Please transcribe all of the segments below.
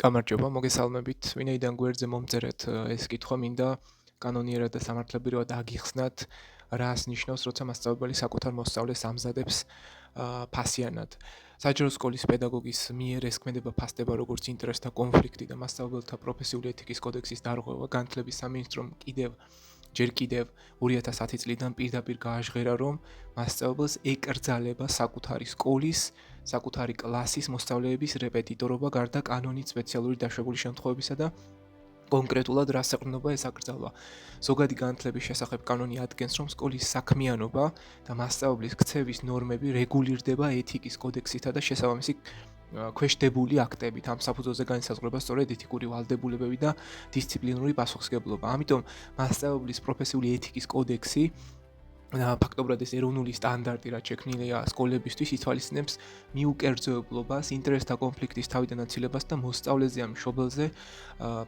გამარჯობა, მოგესალმებით. ვინაიდან გვერდზე მომწერეთ ეს კითხვა, მინდა კანონიერად და სამართლებრივად აგიხსნათ, რას ნიშნავს, როცა მასწავლებელი საკუთარ მოსწავლეს ამზადებს ფასიანად. საჯარო სკოლის პედაგოგის მიერ ეს ქმედება ფასდება როგორც ინტერესთა კონფლიქტი და მასწავლებელთა პროფესიული ეთიკის კოდექსის დარღვევა. განათლების სამინისტრომ ჯერ კიდევ 2010 წლიდან პირდაპირ გააჟღერა, რომ მასწავლებელს ეკრძალება საკუთარი სკოლის, საკუთარი კლასის მოსწავლეების რეპეტიტორობა გარდა კანონით სპეციალური დაშვებული შემთხვევებისა და კონკრეტულად რას ეყრდნობა ეს აკრძალვა. ზოგადი განათლების შესახებ კანონი ადგენს, რომ სკოლის საქმიანობა და მასწავლებლის ქცევის ნორმები რეგულირდება ეთიკის კოდექსითა და შესაბამისი ქვეშდებული აქტებით. ამ საფუძველზე განისაზღვრება სწორედ ეთიკური ვალდებულებები და დისციპლინური პასუხისმგებლობა. ამიტომ მასწავლებლის პროფესიული ეთიკის კოდექსი ფაქტობრივად ეს ეროვნული სტანდარტი, რაც შექმნილია სკოლებისთვის, ითვალისწინებს მიუკერძოებლობას, ინტერესთა კონფლიქტის თავიდან აცილებას და მოსწავლეზე ან მშობელზე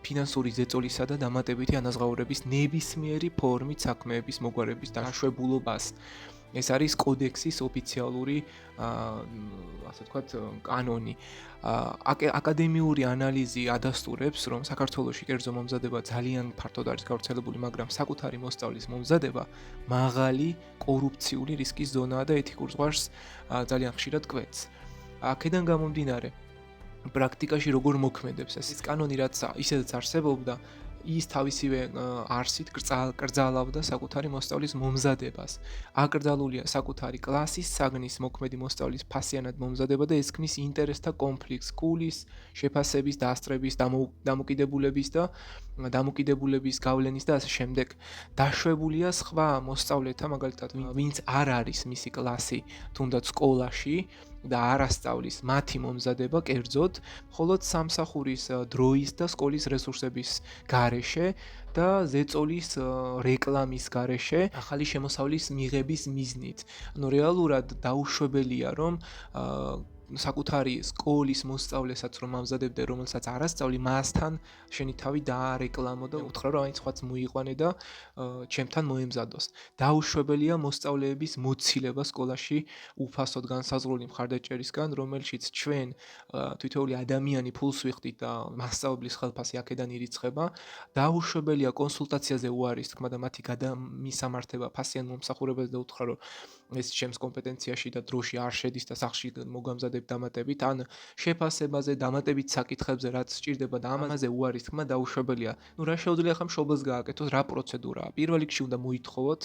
ფინანსური ზეწოლისა და დამატებითი ანაზღაურების ნებისმიერი ფორმით საქმეების მოგვარების დაშვებულობას. ეს არის კოდექსის ოფიციალური, ასე ვთქვათ, კანონი. აკადემიური ანალიზი ადასტურებს, რომ საქართველოში კერძო მომზადება ძალიან ფართოდ არის გავრცელებული, მაგრამ საკუთარი მოსწავლის მომზადება მაღალი კორუფციული რისკის ზონაა და ეთიკურ ზღვარს ძალიან ხშირად კვეთს. აქედან გამომდინარე, პრაქტიკაში როგორ მოქმედებს ეს კანონი, რაც ისედაც არსებობდა, ის თავისივე არსით კრძალავდა საკუთარი მოსწავლის მომზადებას. აკრძალულია საკუთარი კლასის საგნის მოქმედი მოსწავლის ფასიანად მომზადება და ეს ქმნის ინტერესთა კონფლიქტს, სკოლის შეფასების, დასწრების, დამოკიდებულების და დამოკიდებულების გავლენის და ასე შემდეგ. დაშვებულია სხვა მოსწავლეთა, მაგალითად, ვინც არ არის მისი კლასი, თუნდაც სკოლაში და არ ასწავლის მათი მომზადება კერძოდ, მხოლოდ სამსახურის დროის და სკოლის რესურსების გარეშე და ზეწოლის რეკლამის გარეშე ახალი შემოსავლის მიღების მიზნით. ანუ რეალურად დაუშვებელია, რომ საკუთარი სკოლის მოსწავლესაც რომ ამზადებდე, რომელსაც არ ასწავლი, მასთან შენი თავი დაარეკლამო და უთხრა, რომ აი სხვაც მოიყვანე და ჩემთან მოემზადოს. დაუშვებელია მოსწავლეების მოცილება სკოლაში უფასოდ განსაზღვრული მხარდაჭერისგან, რომელშიც ჩვენ თითოეული ადამიანი ფულს ვიხდით და მასწავლებლის ხელფასი აქედან ირიცხება. დაუშვებელია კონსულტაციაზე უარის თქმა და მათი გადამისამართება ფასიან მომსახურებაზე და უთხრა, რომ ეს ჩემს კომპეტენციაში და დროში არ შედის და სახში მოგამზადებ დამატებით, ან შეფასებაზე, დამატებით საკითხებზე, რაც სჭირდება და ამაზე უარის თქმა დაუშვებელია. ნუ რა შეუძლია ხა მშობელს გააკეთოს, რა პროცედურაა? პირველ რიგში უნდა მოითხოვოთ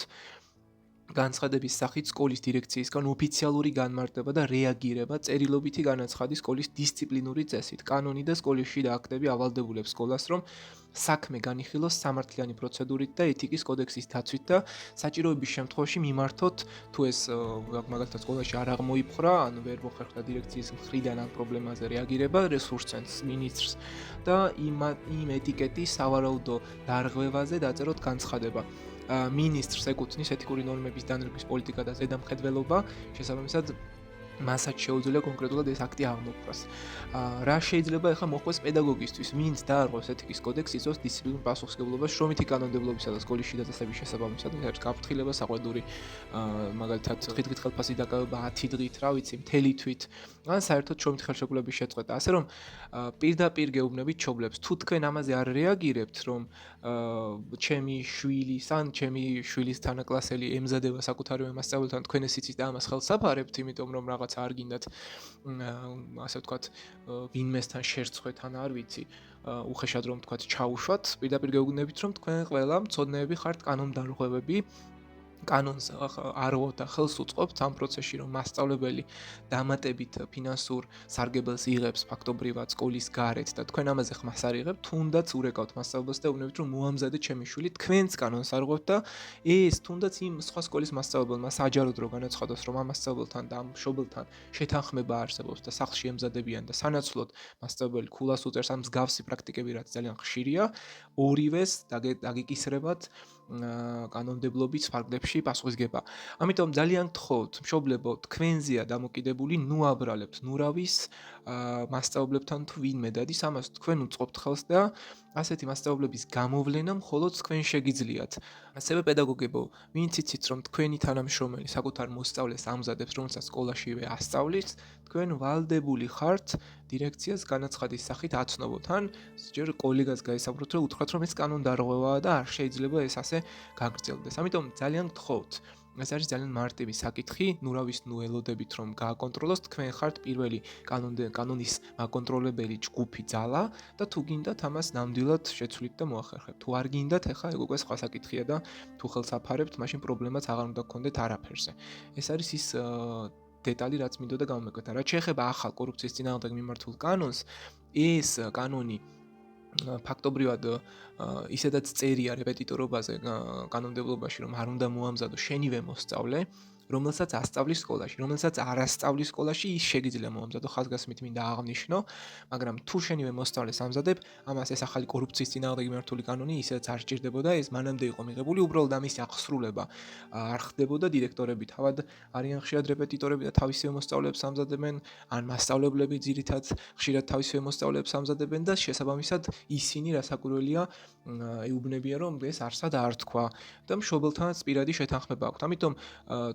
განცხადების სახით სკოლის დირექციისგან ოფიციალური განმარტება და რეაგირება წერილობითი განაცხადი სკოლის დისციპლინური წესით. კანონი და სკოლის შიდა აქტები ავალდებულებს სკოლას, რომ საქმე განიხილოს სამართლიანი პროცედურით და ეთიკის კოდექსის დაცვით და საჭიროების შემთხვევაში მიმართოთ, თუ ეს მაგალითად სკოლაში არ აღმოიფხვრა, ან ვერ მოხერხდა დირექციის მხრიდან ამ პრობლემაზე რეაგირება, რესურს ცენტრს, მინისტრს და იმ ეტიკეტის სავარაუდო დარღვევაზე დაწეროთ განცხადება. მინისტრს ეკუთვნის ეთიკური ნორმების დანერგვის პოლიტიკა და ზედამხედველობა, შესაბამისად მასაც შეუძლია კონკრეტულად ეს აქტი აღმოფხვრას. რა შეიძლება ახლა მოხდეს პედაგოგისთვის, ვინც დაარღვევს ეთიკის კოდექსს, იწვევს დისციპლინურ პასუხისმგებლობას შრომითი კანონმდებლობისა და სკოლის შიდა წესების შესაბამისად, ეს არის გაფრთხილება, საყვედური, მაგალითად, დღით ხელფასის დაკავება 10 დღით, რა ვიცი, მთელი თვით, ან საერთოდ შრომითი ხელშეკრულების შეწყვეტა. ასე რომ პირდაპირ გეუბნებით მშობლებს, თუ თქვენ ამაზე არ რეაგირებთ, რომ ჩემი შვილის ან ჩემი შვილის თანაკლასელი ემზადება საკუთარივე მასწავლებლთან, თქვენ ეს იცით და ამას ხელს აფარებთ, იმიტომ რომ რაღაცა არ გინდათ, ასე ვთქვათ, ვინმესთან შერცხვეთ ან არ ვიცი, უხეშად რომ ვთქვათ, ჩაუშვათ, პირდაპირ გეუბნებით, რომ თქვენ ყველა მცოდნეები ხართ კანონმდარღვევები, კანონს არღვევთ და ხელს უწყობთ ამ პროცესში, რომ მასწავლებელი დამატებით ფინანსურ სარგებელს იღებს ფაქტობრივად სკოლის გარეთ და თქვენ ამაზე ხმას არ იღებთ, თუნდაც ურეკავთ მასწავლებელს და უნებით რომ მოამზადეთ ჩემი შვილი, თქვენც კანონს არღვევთ და ეს თუნდაც იმ სხვა სკოლის მასწავლებელმა საჯაროდ რო განაცხადოს, რომ ამ მასწავლებლთან და ამ მშობელთან შეთანხმება არსებობს და სახლში ემზადებიან და სანაცვლოდ მასწავლებელი ქულას უწერს, ამ მსგავსი პრაქტიკები რაც ძალიან ხშირია, ორივეს დაგიკისრებათ კანონმდებლობის ფარგლებში პასუხისგება. ამიტომ ძალიან გთხოვთ, მშობლებო, თქვენზეა დამოკიდებული, ნუ აბრალებთ ნურავის მასწავლებლებთან თუ ვინმე დადის, ამას თქვენ უწყობთ ხელს და ასეთი მასწავლებლების გამოვლენა მხოლოდ თქვენ შეგიძლიათ. ასევე პედაგოგებო, ვინც იცით, რომ თქვენი თანამშრომელი საკუთარ მოსწავლეს ამზადებს, რომელსაც სკოლაშივე ასწავლის, თქვენ ვალდებული ხართ დირექციას განაცხადის სახით აცნობოთ, ან ჯერ კოლეგას გაესაუბროთ, რომ უთხრათ, რომ ეს კანონდარღვევაა და არ შეიძლება ეს ასე გაგრძელდეს. ამიტომ ძალიან გთხოვთ, ეს არის ძალიან მარტივი საკითხი, ნუ რა ვის ნუ ელოდებით რომ გააკონტროლოს, თქვენ ხართ პირველი კანონის მაკონტროლებელი ჯგუფი ძალა და თუ გინდათ ამას ნამდვილად შეცვლით და მოახერხებთ. თუ არ გინდათ, ეხლა ეგ უკვე სხვა საკითხია და თუ ხელს აფარებთ, მაშინ პრობლემაც აღარ უნდა გქონდეთ არაფერზე. ეს არის ის დეტალი, რაც მინდოდა გამომეკვეთა. რაც შეეხება ახალ კორუფციის წინააღმდეგ მიმართულ კანონს, ეს კანონი ფაქტობრივად ისედაც წერია რეპეტიტორობაზე კანონმდებლობაში, რომ არ უნდა მოამზადო შენივე მოსწავლე, რომელსაც ასწავლის სკოლაში, რომელსაც არ ასწავლის სკოლაში, ის შეგიძლია მოამზადო, ხაზგასმით მინდა აღნიშნო, მაგრამ თუ შენივე მოსწავლეს ამზადებ, ამას ეს ახალი კორუფციის წინააღმდეგ მიმართული კანონი ისედაც არ სჭირდებოდა, ეს მანამდე იყო მიღებული, უბრალოდ ამის აღსრულება არ ხდებოდა, დირექტორები თავად არიან ხშირად რეპეტიტორები და თავისივე მოსწავლეებს ამზადებენ, ან მასწავლებლები ძირითადად ხშირად თავისივე მოსწავლეებს ამზადებენ და შესაბამისად ისინი რასაკვირველია ეუბნებიან, რომ ეს არსად არ თქვა და მშობელთანაც პირადი შეთანხმება აქვთ. ამიტომ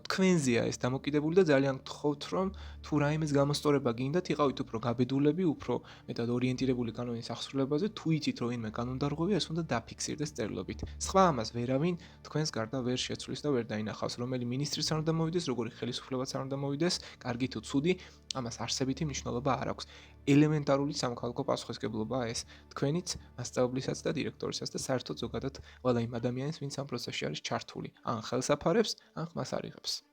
თქვენზეა ეს დამოკიდებული და ძალიან გთხოვთ, რომ თუ რაიმეს გამოსწორება გინდათ, იყავით უფრო გაბედულები, უფრო მეტად ორიენტირებული კანონის აღსრულებაზე, თუ იცით, რომ ინმე კანონდარღვევია, ეს უნდა დაფიქსირდეს წერილობით. სხვა ამას ვერავინ თქვენს გარდა ვერ შეცვლის და ვერ დაინახავს, რომელი მინისტრიც არ უნდა მოვიდეს, როგორი ხელისუფლებაც არ უნდა მოვიდეს, კარგი თუ ცუდი, ამას არსებითი მნიშვნელობა არ აქვს. ელემენტარული სამოქალაქო პასუხისმგებლობაა ეს თქვენიც, მასწავლებლისაც და დირექტორისაც და საერთოდ ზოგადად ყველა იმ ადამიანის, ვინც ამ პროცესში არის ჩართული, ან ხელს აფარებს, ან ხმას არ იღებს.